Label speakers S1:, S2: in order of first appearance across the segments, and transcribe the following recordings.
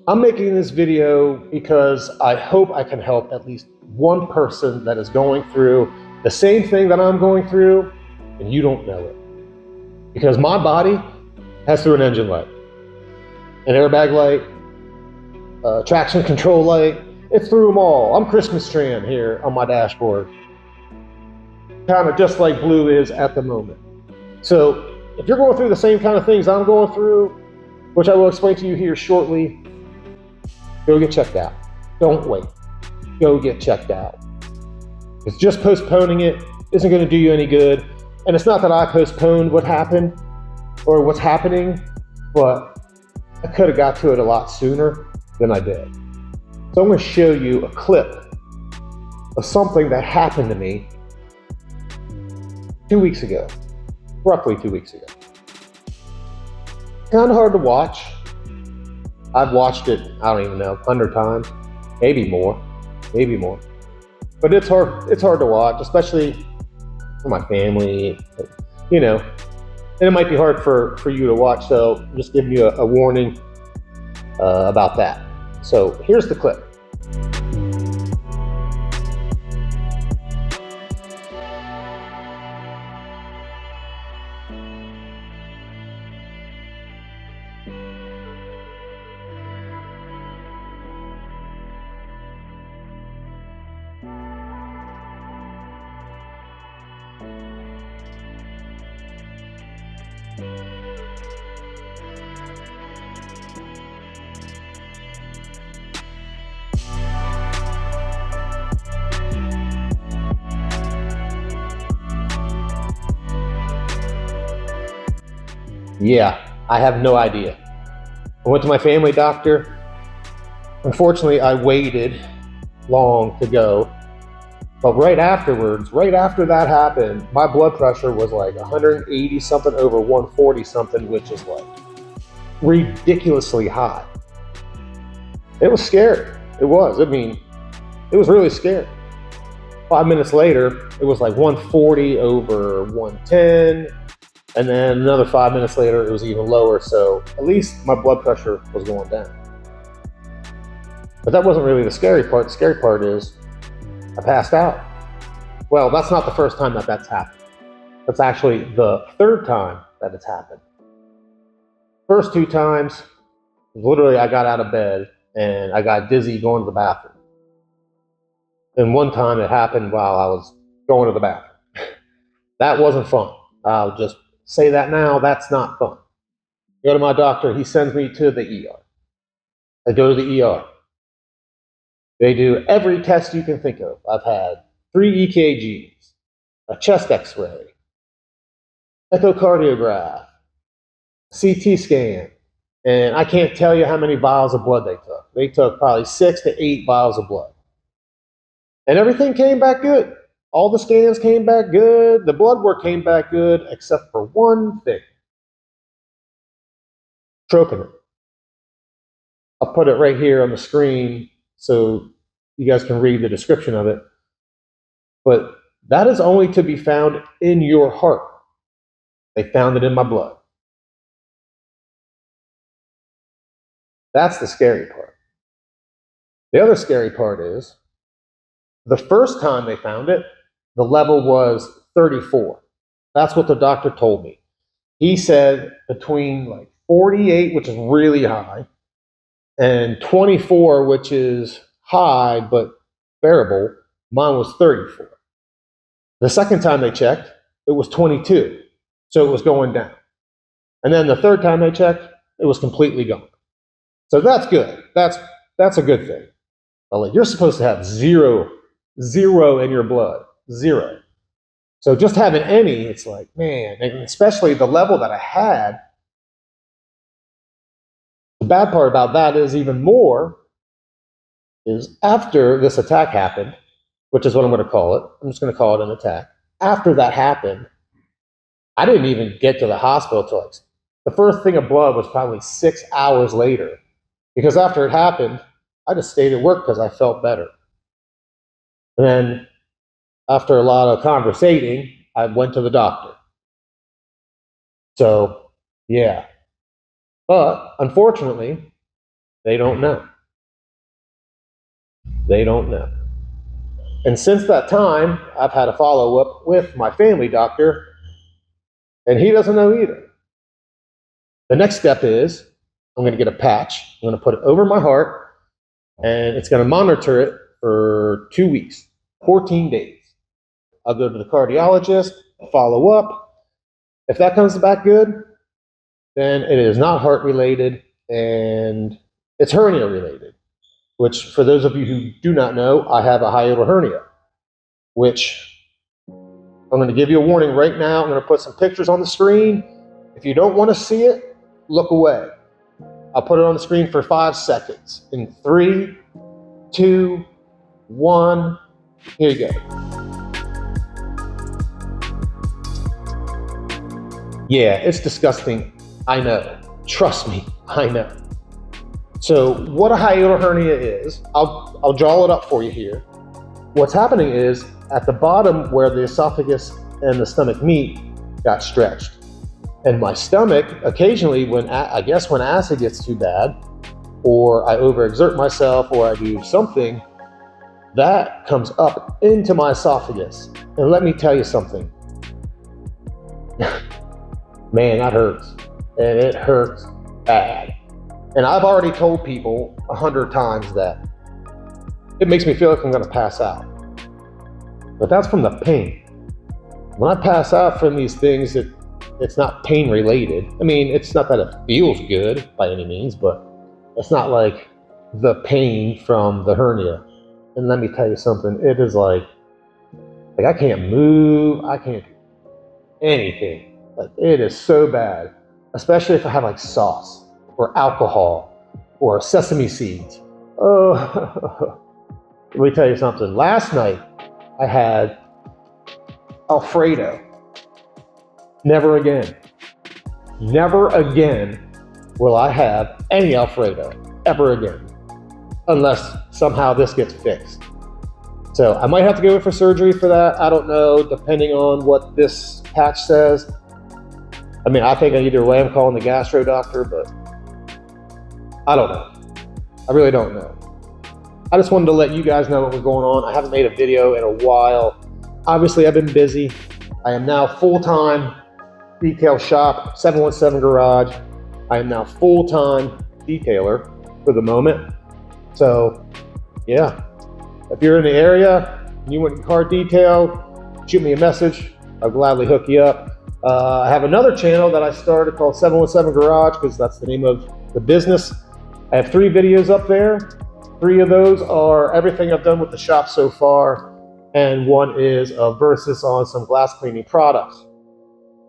S1: I'm making this video because I hope I can help at least one person that is going through the same thing that I'm going through, and you don't know it. Because my body has through an engine light, an airbag light, traction control light. It threw them all. I'm Christmas treeing here on my dashboard. Kind of just like blue is at the moment. So if you're going through the same kind of things I'm going through, which I will explain to you here shortly, go get checked out. Don't wait. Go get checked out. Because just postponing it isn't going to do you any good. And it's not that I postponed what happened or what's happening, but I could have got to it a lot sooner than I did. So I'm going to show you a clip of something that happened to me 2 weeks ago, roughly 2 weeks ago. Kind of hard to watch. I've watched it, I don't even know, 100 times, maybe more. But it's hard to watch, especially for my family, you know, and it might be hard for you to watch, so I'm just giving you a warning about that. So here's the clip. Yeah, I have no idea. I went to my family doctor. Unfortunately, I waited long to go. But right after that happened, my blood pressure was like 180 something over 140 something, which is like ridiculously high. It was scary. It was. I mean, it was really scary. 5 minutes later, it was like 140 over 110. And then another 5 minutes later, it was even lower. So at least my blood pressure was going down. But that wasn't really the scary part. The scary part is I passed out. Well, that's not the first time that's happened. That's actually the third time that it's happened. First two times, literally I got out of bed and I got dizzy going to the bathroom. And one time it happened while I was going to the bathroom. That wasn't fun. I'll just say that now, that's not fun. Go to my doctor, he sends me to the ER. I go to the ER. They do every test you can think of. I've had 3 EKGs, a chest x-ray, echocardiograph, CT scan, and I can't tell you how many vials of blood they took. They took probably 6 to 8 vials of blood. And everything came back good. All the scans came back good. The blood work came back good, except for one thing. Troponin. I'll put it right here on the screen so you guys can read the description of it. But that is only to be found in your heart. They found it in my blood. That's the scary part. The other scary part is the first time they found it, the level was 34. That's what the doctor told me. He said between like 48, which is really high, and 24, which is high but bearable. Mine was 34. The second time they checked, it was 22. So it was going down. And then the third time they checked, it was completely gone. So that's good. That's a good thing. But like, you're supposed to have zero in your blood. 0. So just having any, it's like, man, and especially the level that I had. The bad part about that is even more is after this attack happened, which is what I'm going to call it. I'm just going to call it an attack. After that happened, I didn't even get to the hospital till like, the first thing of blood was probably 6 hours later. Because after it happened, I just stayed at work because I felt better. And then after a lot of conversating, I went to the doctor. So, yeah. But unfortunately, They don't know. They don't know. And since that time, I've had a follow-up with my family doctor, and he doesn't know either. The next step is I'm going to get a patch. I'm going to put it over my heart, and it's going to monitor it for 2 weeks, 14 days. I'll go to the cardiologist, follow up. If that comes back good, then it is not heart related and it's hernia related, which for those of you who do not know, I have a hiatal hernia, which I'm going to give you a warning right now. I'm going to put some pictures on the screen. If you don't want to see it, look away. I'll put it on the screen for 5 seconds. In 3, 2, 1, here you go. Yeah, it's disgusting. I know. Trust me, I know. So what a hiatal hernia is, I'll draw it up for you here. What's happening is at the bottom where the esophagus and the stomach meet got stretched. And my stomach, occasionally when acid gets too bad, or I overexert myself, or I do something, that comes up into my esophagus. And let me tell you something. Man, that hurts. And it hurts bad. And I've already told people 100 times that it makes me feel like I'm going to pass out. But that's from the pain. When I pass out from these things, it's not pain related. I mean, it's not that it feels good by any means, but it's not like the pain from the hernia. And let me tell you something, it is like I can't move, I can't do anything. Like, it is so bad, especially if I have like sauce or alcohol or sesame seeds. Oh, let me tell you something. Last night I had Alfredo. Never again will I have any Alfredo ever again, unless somehow this gets fixed. So I might have to go for surgery for that. I don't know, depending on what this patch says. I mean, I think either way I'm calling the gastro doctor, but I don't know. I really don't know. I just wanted to let you guys know what was going on. I haven't made a video in a while. Obviously, I've been busy. I am now full-time detail shop, 717 Garage. I am now full-time detailer for the moment. So, yeah. If you're in the area and you want car detail, shoot me a message. I'll gladly hook you up. I have another channel that I started called 717 Garage because that's the name of the business. I have 3 videos up there. 3 of those are everything I've done with the shop so far, and 1 is a versus on some glass cleaning products.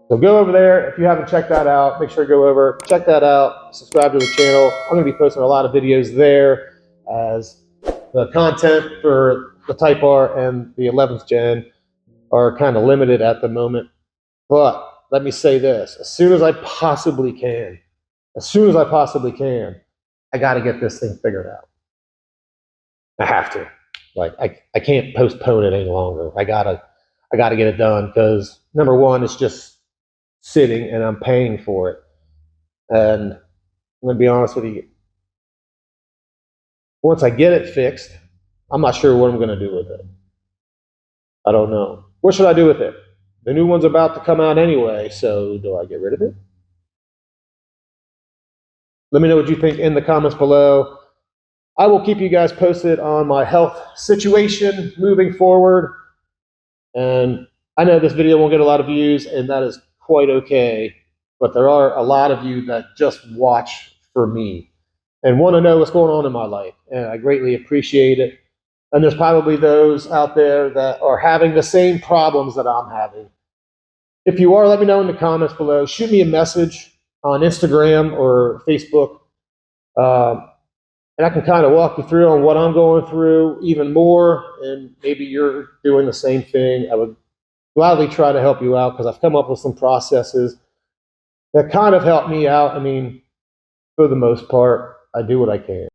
S1: So go over there. If you haven't checked that out, make sure to go over, check that out, subscribe to the channel. I'm going to be posting a lot of videos there, as the content for the Type R and the 11th gen are kind of limited at the moment. But let me say this, as soon as I possibly can, I got to get this thing figured out. I have to. Like, I can't postpone it any longer. I gotta get it done, because number one, it's just sitting and I'm paying for it. And I'm gonna be honest with you, once I get it fixed, I'm not sure what I'm gonna do with it. I don't know. What should I do with it? The new one's about to come out anyway, so do I get rid of it? Let me know what you think in the comments below. I will keep you guys posted on my health situation moving forward. And I know this video won't get a lot of views, and that is quite okay. But there are a lot of you that just watch for me and want to know what's going on in my life. And I greatly appreciate it. And there's probably those out there that are having the same problems that I'm having. If you are, let me know in the comments below. Shoot me a message on Instagram or Facebook. And I can kind of walk you through on what I'm going through even more, and maybe you're doing the same thing. I would gladly try to help you out, because I've come up with some processes that kind of help me out. I mean, for the most part, I do what I can.